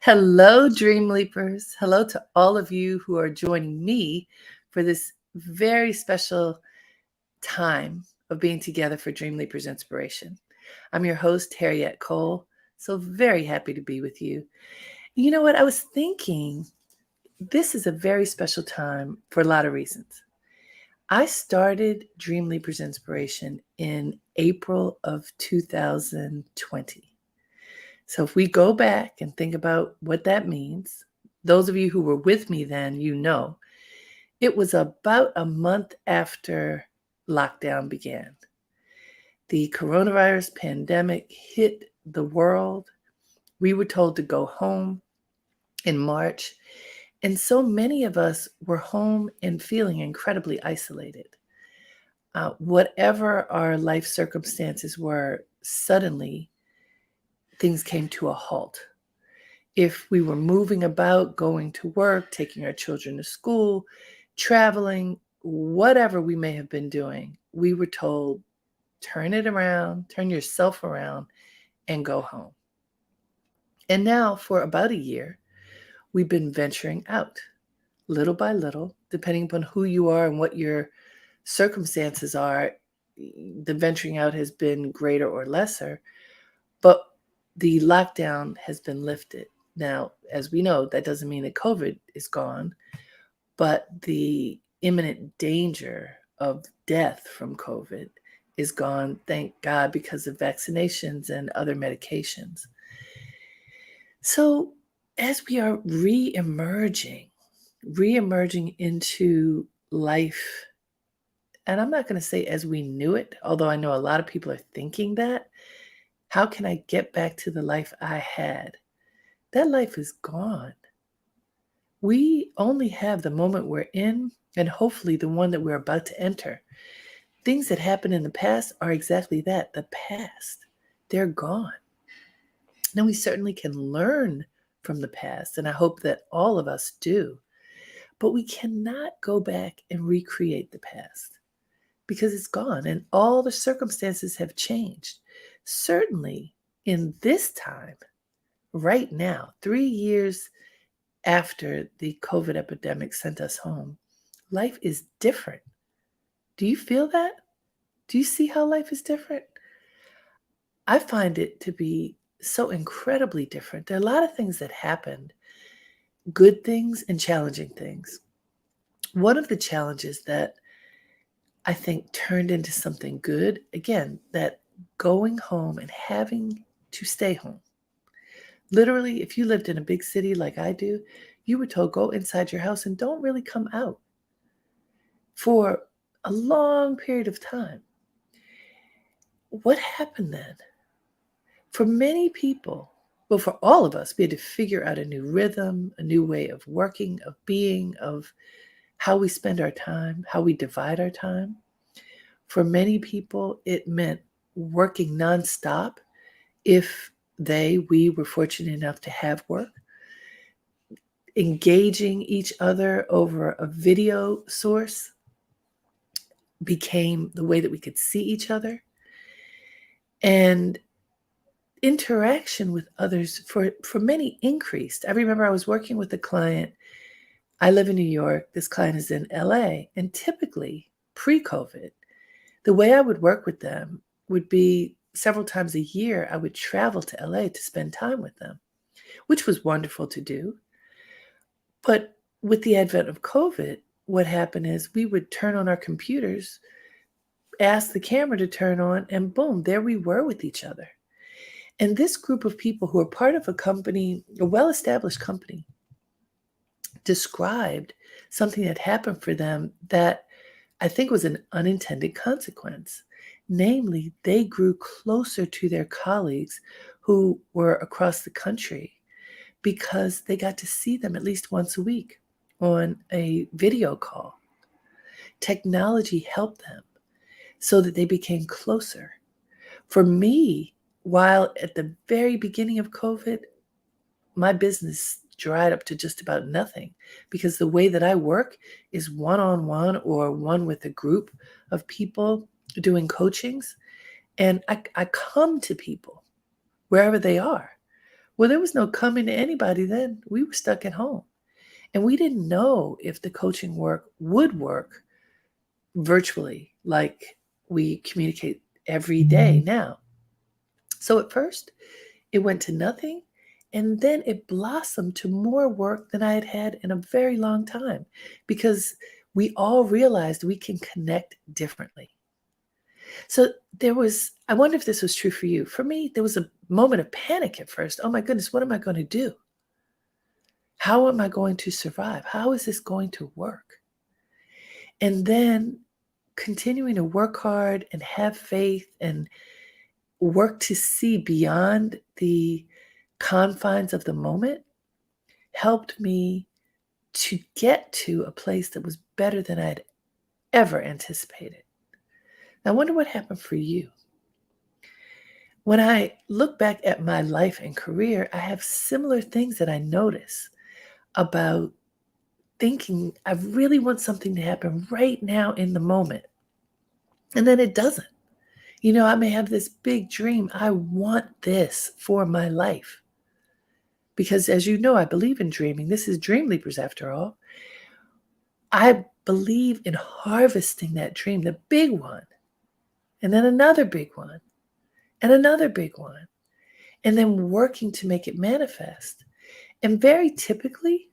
Hello, Dreamleapers. Hello to all of you who are joining me for this very special time of being together for Dreamleapers Inspiration. I'm your host, Harriet Cole. So very happy to be with you. You know what? I was thinking this is a very special time for a lot of reasons. I started Dreamleapers Inspiration in April of 2020. So if we go back and think about what that means, those of you who were with me then, it was about a month after lockdown began. The coronavirus pandemic hit the world. We were told to go home in March, and so many of us were home and feeling incredibly isolated. Whatever our life circumstances were, suddenly things came to a halt. If we were moving about, going to work, taking our children to school, traveling, whatever we may have been doing, we were told, turn it around, turn yourself around, and go home. And now, for about a year, we've been venturing out, little by little, depending upon who you are and what your circumstances are. The venturing out has been greater or lesser, but the lockdown has been lifted. Now, as we know, that doesn't mean that COVID is gone, but the imminent danger of death from COVID is gone, thank God, because of vaccinations and other medications. So, as we are re-emerging into life, and I'm not going to say as we knew it, although I know a lot of people are thinking that, how can I get back to the life I had? That life is gone. We only have the moment we're in and hopefully the one that we're about to enter. Things that happened in the past are exactly that, the past. They're gone. Now, we certainly can learn from the past, and I hope that all of us do, but we cannot go back and recreate the past because it's gone and all the circumstances have changed. Certainly in this time, right now, 3 years after the COVID epidemic sent us home, life is different. Do you feel that? Do you see how life is different? I find it to be so incredibly different. There are a lot of things that happened, good things and challenging things. One of the challenges that I think turned into something good, again, that going home and having to stay home. Literally, if you lived in a big city like I do, you were told go inside your house and don't really come out for a long period of time. What happened then? For many people, well, for all of us, we had to figure out a new rhythm, a new way of working, of being, of how we spend our time, how we divide our time. For many people, it meant working nonstop if we were fortunate enough to have work, engaging each other over a video source became the way that we could see each other. And interaction with others for many increased. I remember I was working with a client. I live in New York. This client is in LA. And typically, pre-COVID, the way I would work with them would be several times a year, I would travel to LA to spend time with them, which was wonderful to do. But with the advent of COVID, what happened is we would turn on our computers, ask the camera to turn on, and boom, there we were with each other. And this group of people who are part of a company, a well-established company, described something that happened for them that I think was an unintended consequence. Namely, they grew closer to their colleagues who were across the country because they got to see them at least once a week on a video call. Technology helped them so that they became closer. For me, while at the very beginning of COVID, my business dried up to just about nothing because the way that I work is one-on-one or one with a group of people doing coachings. And I come to people wherever they are, Well, there was no coming to anybody then. We were stuck at home. And we didn't know if the coaching work would work virtually like we communicate every day now. So at first, it went to nothing, and then it blossomed to more work than I had had in a very long time because we all realized we can connect differently. So there was, I wonder if this was true for you. For me, there was a moment of panic at first. Oh my goodness, what am I going to do? How am I going to survive? How is this going to work? And then continuing to work hard and have faith and work to see beyond the confines of the moment helped me to get to a place that was better than I'd ever anticipated. I wonder what happened for you. When I look back at my life and career, I have similar things that I notice about thinking I really want something to happen right now in the moment. And then it doesn't. I may have this big dream. I want this for my life. Because as you know, I believe in dreaming. This is Dreamleapers after all. I believe in harvesting that dream, the big one, and then another big one, and another big one, and then working to make it manifest. And very typically,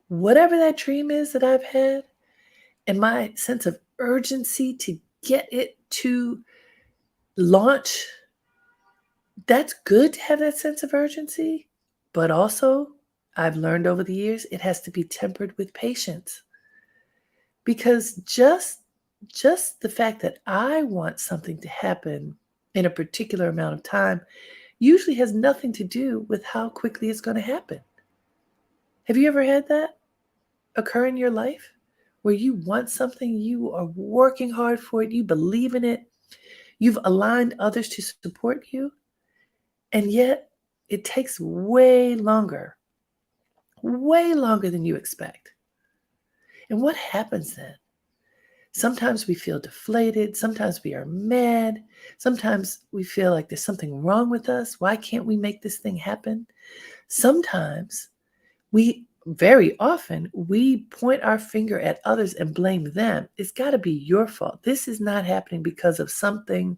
whatever that dream is that I've had, and my sense of urgency to get it to launch, that's good to have that sense of urgency. But also, I've learned over the years, it has to be tempered with patience. Because just the fact that I want something to happen in a particular amount of time usually has nothing to do with how quickly it's going to happen. Have you ever had that occur in your life where you want something, you are working hard for it, you believe in it, you've aligned others to support you, and yet it takes way longer than you expect? And what happens then? Sometimes we feel deflated. Sometimes we are mad. Sometimes we feel like there's something wrong with us. Why can't we make this thing happen? Sometimes very often, we point our finger at others and blame them. It's got to be your fault. This is not happening because of something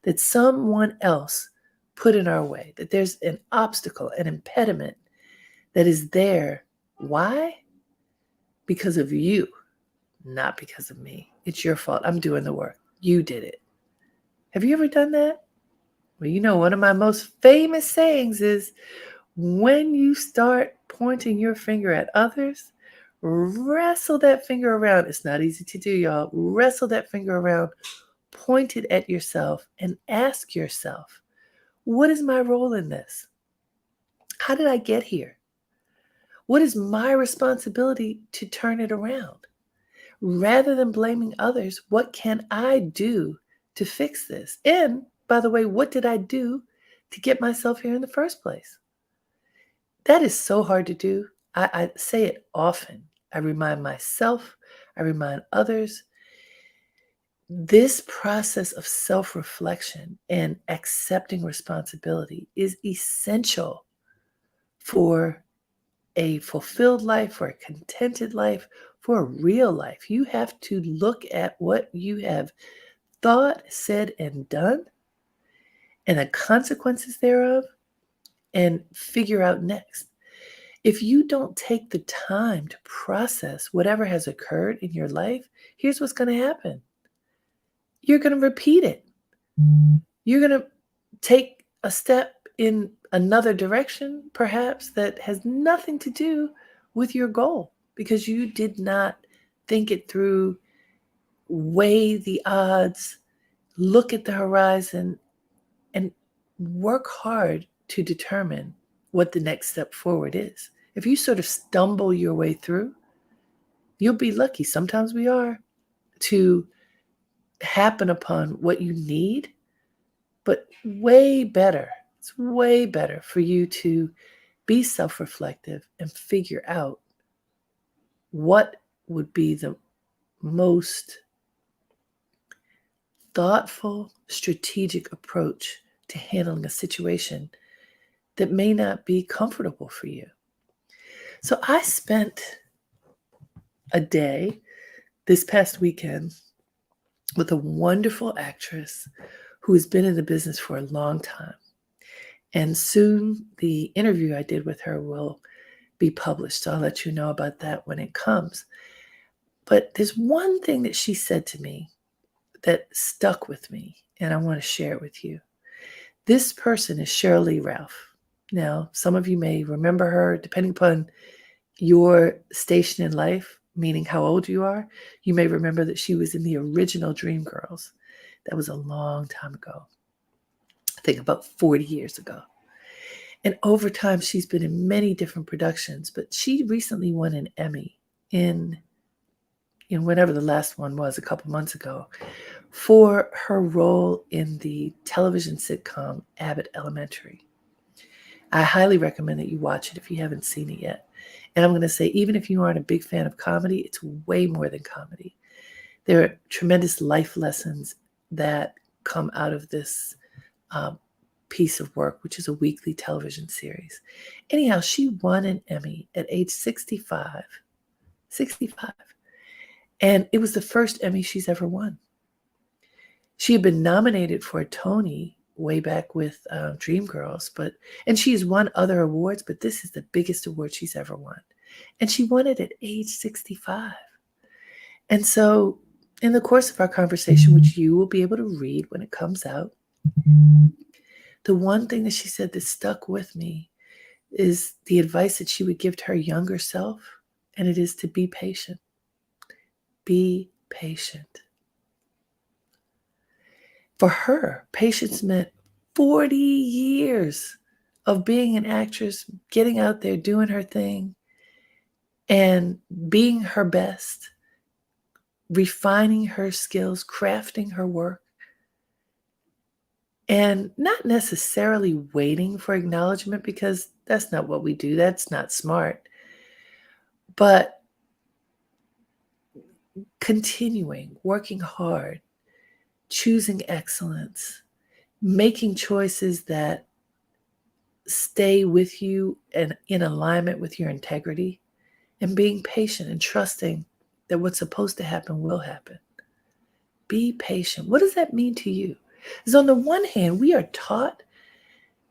that someone else put in our way, that there's an obstacle, an impediment that is there. Why? Because of you. Not because of me. It's your fault. I'm doing the work. You did it. Have you ever done that? Well, one of my most famous sayings is when you start pointing your finger at others, wrestle that finger around. It's not easy to do, y'all. Wrestle that finger around, point it at yourself, and ask yourself, what is my role in this? How did I get here? What is my responsibility to turn it around? Rather than blaming others, what can I do to fix this? And by the way, what did I do to get myself here in the first place? That is so hard to do. I say it often. I remind myself, I remind others. This process of self-reflection and accepting responsibility is essential for a fulfilled life, for a contented life, for a real life. You have to look at what you have thought, said, and done, and the consequences thereof, and figure out next. If you don't take the time to process whatever has occurred in your life, here's what's going to happen. You're going to repeat it. You're going to take a step in another direction, perhaps, that has nothing to do with your goal because you did not think it through, weigh the odds, look at the horizon, and work hard to determine what the next step forward is. If you sort of stumble your way through, you'll be lucky. Sometimes we are to happen upon what you need, but it's way better for you to be self-reflective and figure out what would be the most thoughtful, strategic approach to handling a situation that may not be comfortable for you. So I spent a day this past weekend with a wonderful actress who has been in the business for a long time. And soon the interview I did with her will be published. So I'll let you know about that when it comes. But there's one thing that she said to me that stuck with me, and I want to share it with you. This person is Cheryl Lee Ralph. Now, some of you may remember her, depending upon your station in life, meaning how old you are. You may remember that she was in the original Dreamgirls. That was a long time ago. I think about 40 years ago. And over time, she's been in many different productions, but she recently won an Emmy in whenever the last one was, a couple months ago, for her role in the television sitcom Abbott Elementary. I highly recommend that you watch it if you haven't seen it yet. And I'm going to say, even if you aren't a big fan of comedy, it's way more than comedy. There are tremendous life lessons that come out of this piece of work, which is a weekly television series. Anyhow, she won an Emmy at age 65. 65. And it was the first Emmy she's ever won. She had been nominated for a Tony way back with Dreamgirls, and she's won other awards, but this is the biggest award she's ever won. And she won it at age 65. And so in the course of our conversation, which you will be able to read when it comes out, the one thing that she said that stuck with me is the advice that she would give to her younger self, and it is to be patient. Be patient. For her, patience meant 40 years of being an actress, getting out there, doing her thing, and being her best, refining her skills, crafting her work, and not necessarily waiting for acknowledgement, because that's not what we do. That's not smart. But continuing, working hard, choosing excellence, making choices that stay with you and in alignment with your integrity, and being patient and trusting that what's supposed to happen will happen. Be patient. What does that mean to you? Because on the one hand, we are taught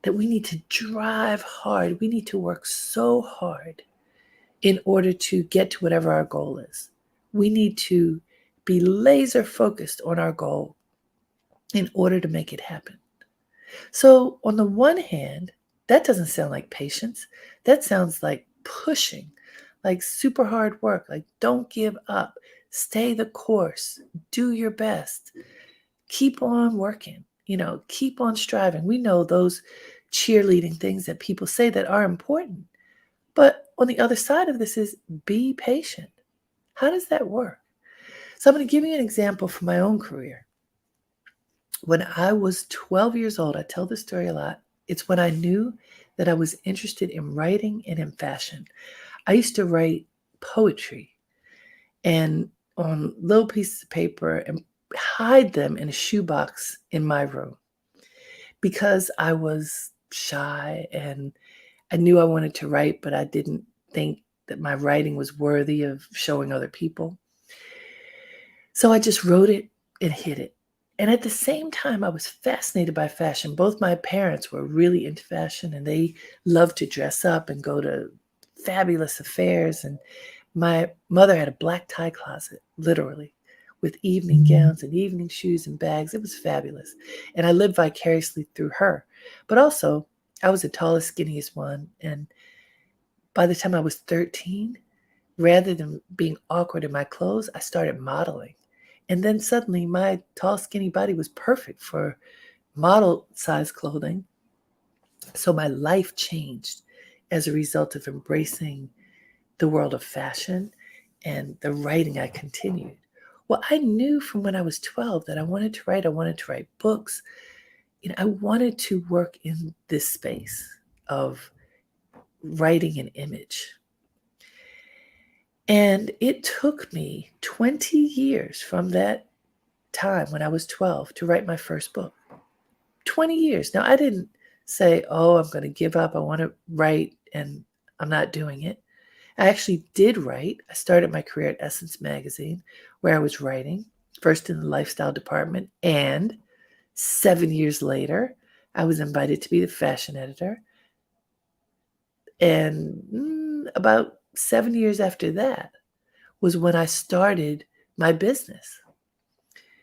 that we need to drive hard. We need to work so hard in order to get to whatever our goal is. We need to be laser focused on our goal in order to make it happen. So on the one hand, that doesn't sound like patience. That sounds like pushing, like super hard work, like don't give up, stay the course, do your best, keep on working, keep on striving. We know those cheerleading things that people say that are important. But on the other side of this is be patient. How does that work? So I'm going to give you an example from my own career. When I was 12 years old, I tell this story a lot. It's when I knew that I was interested in writing and in fashion. I used to write poetry and on little pieces of paper and hide them in a shoebox in my room because I was shy and I knew I wanted to write, but I didn't think that my writing was worthy of showing other people. So I just wrote it and hid it. And at the same time, I was fascinated by fashion. Both my parents were really into fashion and they loved to dress up and go to fabulous affairs. And my mother had a black tie closet, literally, with evening gowns and evening shoes and bags. It was fabulous. And I lived vicariously through her. But also, I was the tallest, skinniest one. And by the time I was 13, rather than being awkward in my clothes, I started modeling. And then suddenly my tall, skinny body was perfect for model size clothing. So my life changed as a result of embracing the world of fashion and the writing I continued. Well, I knew from when I was 12 that I wanted to write. I wanted to write books. I wanted to work in this space of writing an image. And it took me 20 years from that time when I was 12 to write my first book. 20 years. Now, I didn't say, oh, I'm going to give up. I want to write, and I'm not doing it. I actually did write. I started my career at Essence Magazine, where I was writing, first in the lifestyle department. And 7 years later, I was invited to be the fashion editor. And about 7 years after that was when I started my business.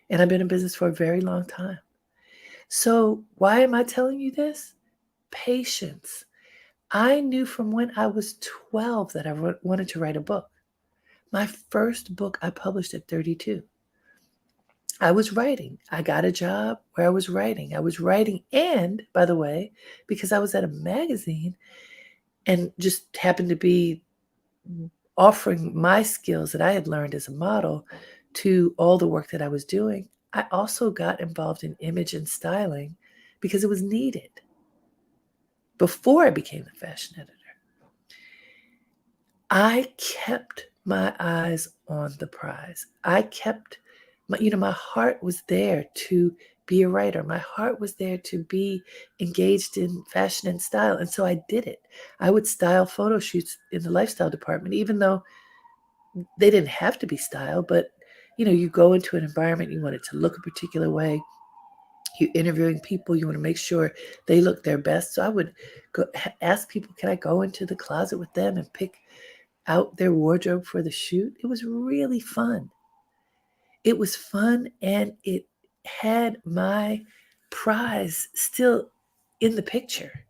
And I've been in business for a very long time. So, why am I telling you this? Patience. I knew from when I was 12 that I wanted to write a book. My first book I published at 32. I was writing. I got a job where I was writing. I was writing, and by the way, because I was at a magazine and just happened to be offering my skills that I had learned as a model to all the work that I was doing, I also got involved in image and styling because it was needed before I became the fashion editor. I kept my eyes on the prize. I kept my heart was there to be a writer. My heart was there to be engaged in fashion and style. And so I did it. I would style photo shoots in the lifestyle department, even though they didn't have to be styled, but you go into an environment, you want it to look a particular way. You're interviewing people, you want to make sure they look their best. So I would ask people, can I go into the closet with them and pick out their wardrobe for the shoot? It was really fun. It was fun, and it had my prize still in the picture.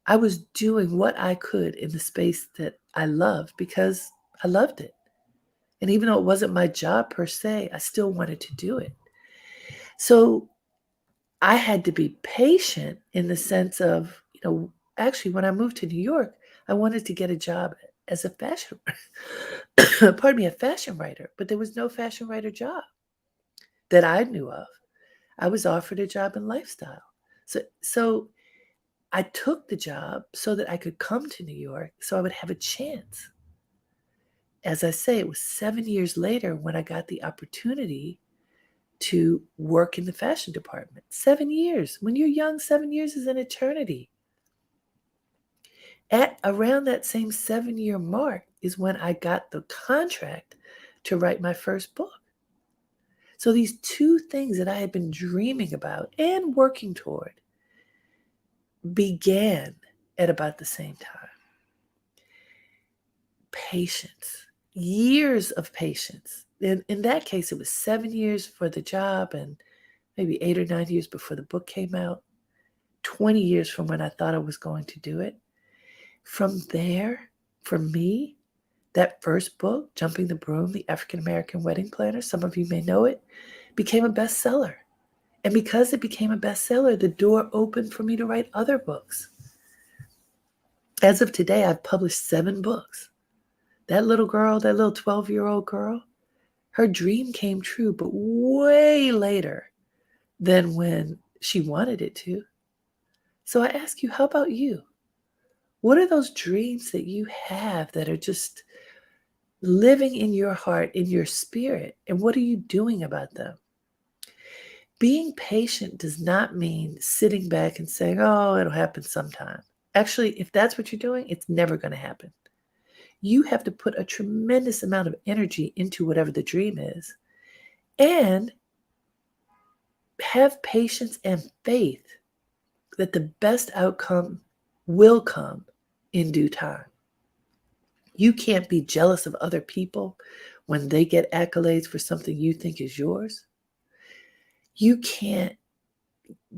I was doing what I could in the space that I loved because I loved it. And even though it wasn't my job per se, I still wanted to do it. So I had to be patient in the sense of, actually, when I moved to New York, I wanted to get a job as a fashion, pardon me, a fashion writer, but there was no fashion writer job that I knew of. I was offered a job in lifestyle. So I took the job so that I could come to New York so I would have a chance. As I say, it was 7 years later when I got the opportunity to work in the fashion department. 7 years. When you're young, 7 years is an eternity. At around that same 7 year mark is when I got the contract to write my first book. So these two things that I had been dreaming about and working toward began at about the same time. Patience, years of patience. In that case, it was 7 years for the job and maybe 8 or 9 years before the book came out, 20 years from when I thought I was going to do it. From there, for me, that first book, Jumping the Broom, The African American Wedding Planner, some of you may know it, became a bestseller. And because it became a bestseller, the door opened for me to write other books. As of today, I've published 7 books. That little girl, that little 12-year-old girl, her dream came true, but way later than when she wanted it to. So I ask you, how about you? What are those dreams that you have that are just living in your heart, in your spirit? And what are you doing about them? Being patient does not mean sitting back and saying, oh, it'll happen sometime. Actually, if that's what you're doing, it's never going to happen. You have to put a tremendous amount of energy into whatever the dream is and have patience and faith that the best outcome will come in due time. You can't be jealous of other people when they get accolades for something you think is yours. You can't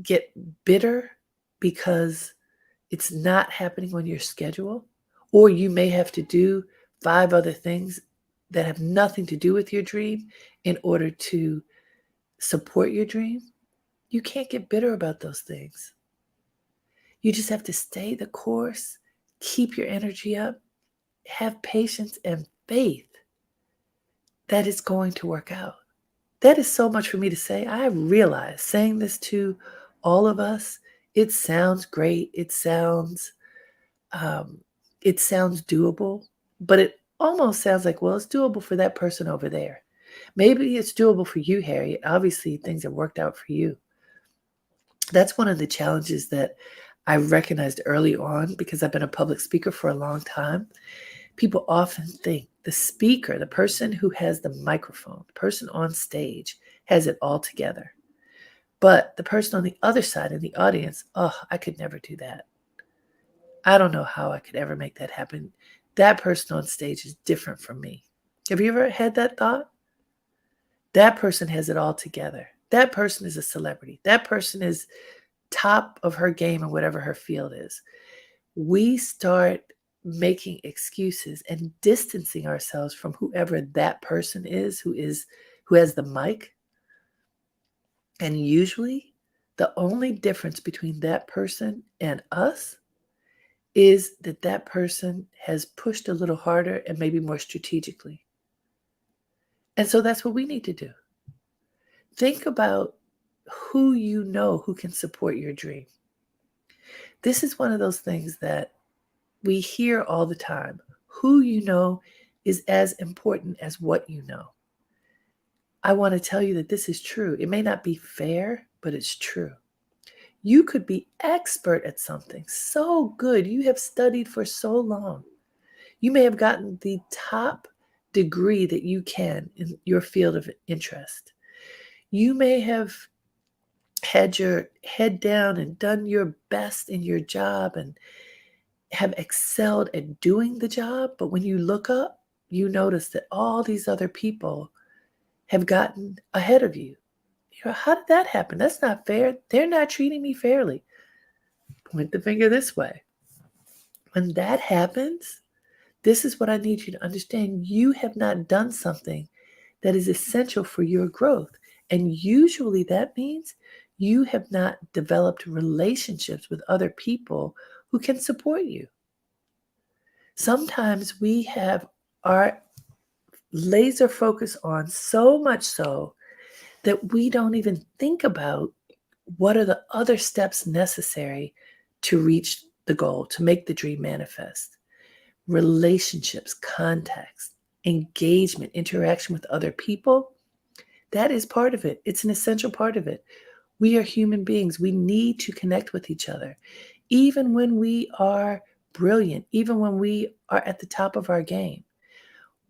get bitter because it's not happening on your schedule, or you may have to do 5 other things that have nothing to do with your dream in order to support your dream. You can't get bitter about those things. You just have to stay the course, keep your energy up, have patience and faith that it's going to work out. That is so much for me to say. I realize saying this to all of us, it sounds great. Um, it sounds doable, but it almost sounds like, well, it's doable for that person over there. Maybe it's doable for you, Harriet. Obviously, things have worked out for you. That's one of the challenges that I recognized early on, because I've been a public speaker for a long time, people often think the speaker, the person who has the microphone, the person on stage, has it all together. But the person on the other side in the audience, oh, I could never do that. I don't know how I could ever make that happen. That person on stage is different from me. Have you ever had that thought? That person has it all together. That person is a celebrity. That person is top of her game in whatever her field is. We start making excuses and distancing ourselves from whoever that person is who has the mic. And usually the only difference between that person and us is that that person has pushed a little harder and maybe more strategically. And so that's what we need to do. Think about who you know who can support your dream. This is one of those things that we hear all the time. Who you know is as important as what you know. I want to tell you that this is true. It may not be fair, but it's true. You could be expert at something, so good. You have studied for so long. You may have gotten the top degree that you can in your field of interest. You may have had your head down and done your best in your job and have excelled at doing the job. But when you look up, you notice that all these other people have gotten ahead of you. You know, how did that happen? That's not fair. They're not treating me fairly. Point the finger this way. When that happens, this is what I need you to understand. You have not done something that is essential for your growth. And usually that means you have not developed relationships with other people who can support you. Sometimes we have our laser focus on so much so that we don't even think about what are the other steps necessary to reach the goal, to make the dream manifest. Relationships, contacts, engagement, interaction with other people, that is part of it. It's an essential part of it. We are human beings. We need to connect with each other. Even when we are brilliant, even when we are at the top of our game,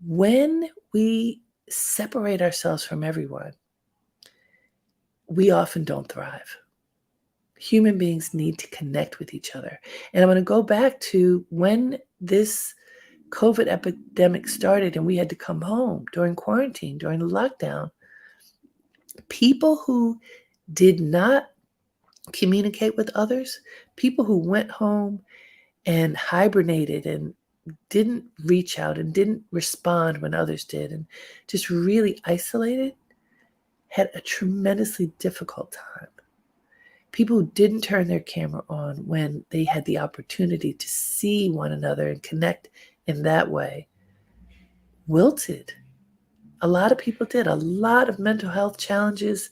when we separate ourselves from everyone, we often don't thrive. Human beings need to connect with each other. And I'm going to go back to when this COVID epidemic started and we had to come home during quarantine, during the lockdown. People who did not communicate with others, people who went home and hibernated and didn't reach out and didn't respond when others did and just really isolated, had a tremendously difficult time. People who didn't turn their camera on when they had the opportunity to see one another and connect in that way wilted. A lot of people did. A lot of mental health challenges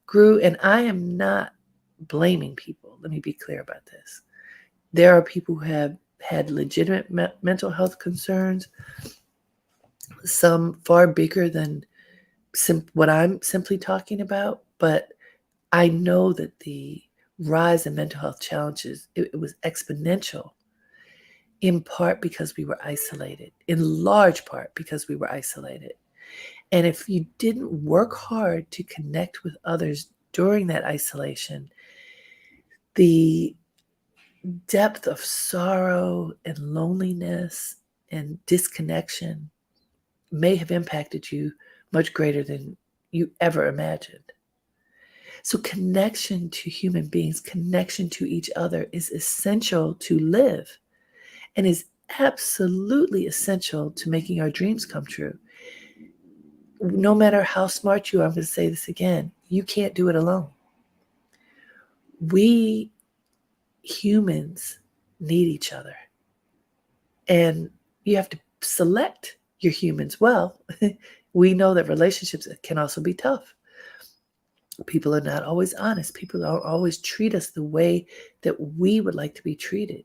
grew, and I am not blaming people. Let me be clear about this. There are people who have had legitimate mental health concerns, some far bigger than what I'm simply talking about, but I know that the rise in mental health challenges, it was exponential, in part because we were isolated, in large part because we were isolated. And if you didn't work hard to connect with others during that isolation, the depth of sorrow and loneliness and disconnection may have impacted you much greater than you ever imagined. So, connection to human beings, connection to each other is essential to live and is absolutely essential to making our dreams come true. No matter how smart you are, I'm going to say this again, you can't do it alone. We humans need each other. And you have to select your humans well. We know that relationships can also be tough. People are not always honest. People don't always treat us the way that we would like to be treated.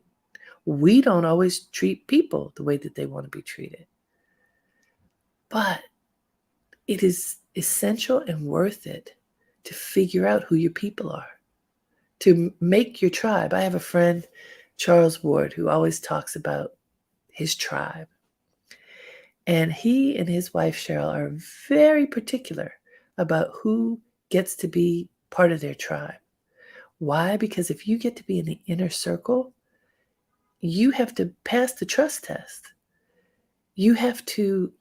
We don't always treat people the way that they want to be treated. But it is essential and worth it to figure out who your people are, to make your tribe. I have a friend, Charles Ward, who always talks about his tribe. And he and his wife, Cheryl, are very particular about who gets to be part of their tribe. Why? Because if you get to be in the inner circle, you have to pass the trust test. You have to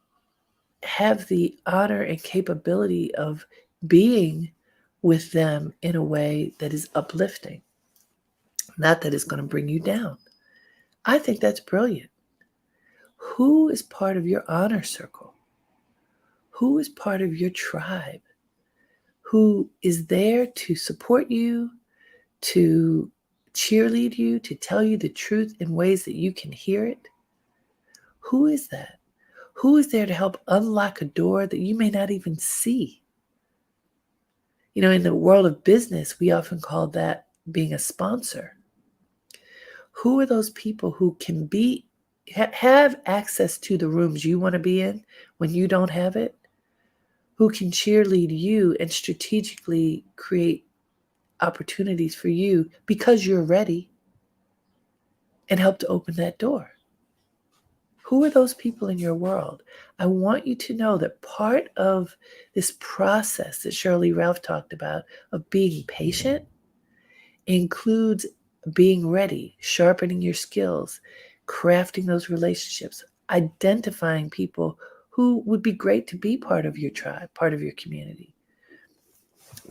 have the honor and capability of being with them in a way that is uplifting, not that it's going to bring you down. I think that's brilliant. Who is part of your honor circle? Who is part of your tribe? Who is there to support you, to cheerlead you, to tell you the truth in ways that you can hear it? Who is that? Who is there to help unlock a door that you may not even see? In the world of business, we often call that being a sponsor. Who are those people who can have access to the rooms you want to be in when you don't have it? Who can cheerlead you and strategically create opportunities for you because you're ready and help to open that door? Who are those people in your world? I want you to know that part of this process that Shirley Ralph talked about of being patient includes being ready, sharpening your skills, crafting those relationships, identifying people who would be great to be part of your tribe, part of your community.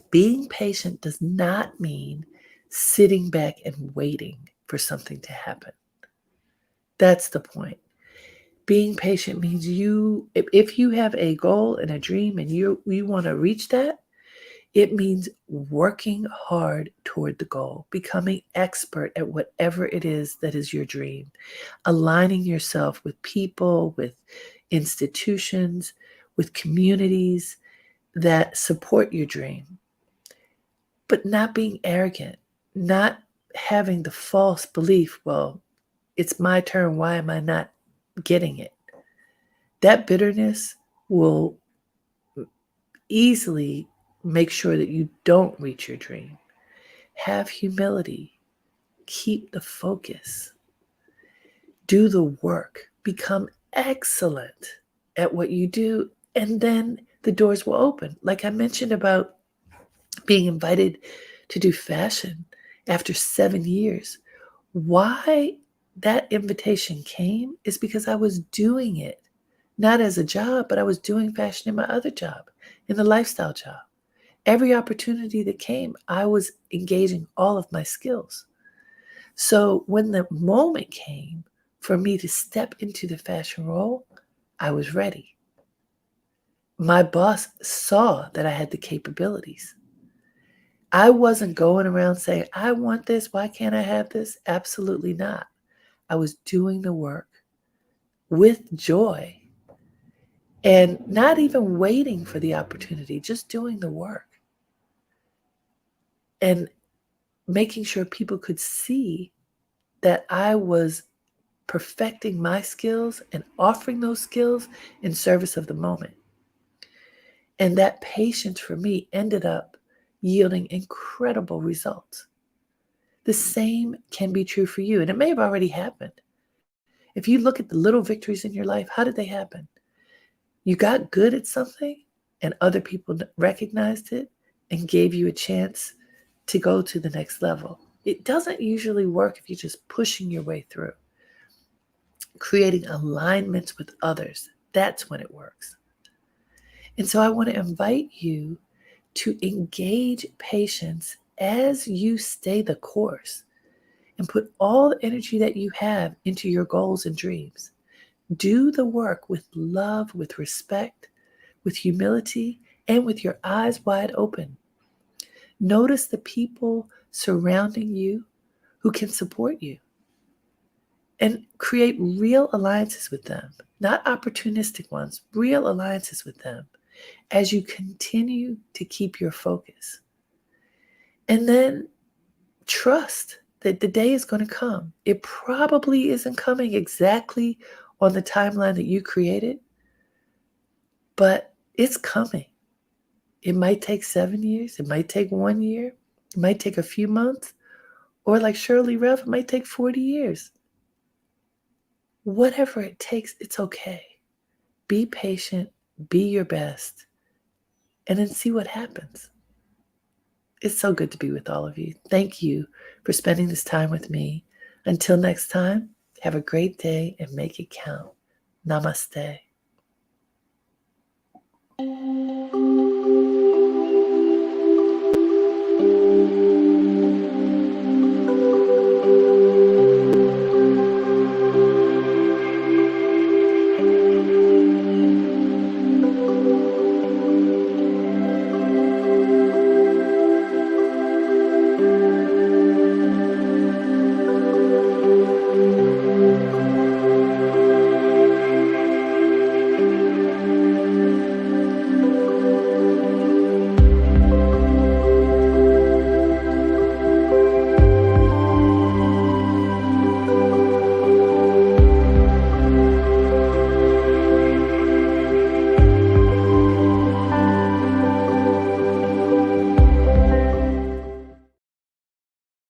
Being patient does not mean sitting back and waiting for something to happen. That's the point. Being patient means if you have a goal and a dream and you want to reach that, it means working hard toward the goal, becoming expert at whatever it is that is your dream, aligning yourself with people, with institutions, with communities that support your dream, but not being arrogant, not having the false belief, well, it's my turn, why am I not getting it? That bitterness will easily make sure that you don't reach your dream. Have humility. Keep the focus. Do the work. Become excellent at what you do, and then the doors will open. Like I mentioned about being invited to do fashion after 7 years. Why that invitation came is because I was doing it, not as a job, but I was doing fashion in my other job, in the lifestyle job. Every opportunity that came, I was engaging all of my skills. So when the moment came for me to step into the fashion role, I was ready. My boss saw that I had the capabilities. I wasn't going around saying, I want this, why can't I have this? Absolutely not. I was doing the work with joy and not even waiting for the opportunity, just doing the work and making sure people could see that I was perfecting my skills and offering those skills in service of the moment. And that patience for me ended up yielding incredible results. The same can be true for you. And it may have already happened. If you look at the little victories in your life, how did they happen? You got good at something and other people recognized it and gave you a chance to go to the next level. It doesn't usually work if you're just pushing your way through. Creating alignments with others, that's when it works. And so I want to invite you to engage patience as you stay the course and put all the energy that you have into your goals and dreams. Do the work with love, with respect, with humility, and with your eyes wide open. Notice the people surrounding you who can support you and create real alliances with them, not opportunistic ones, real alliances with them as you continue to keep your focus. And then trust that the day is going to come. It probably isn't coming exactly on the timeline that you created, but it's coming. It might take 7 years. It might take 1 year. It might take a few months, Or like Shirley Rev, it might take 40 years. Whatever it takes, it's okay. Be patient, be your best, and then see what happens. It's so good to be with all of you. Thank you for spending this time with me. Until next time, have a great day and make it count. Namaste.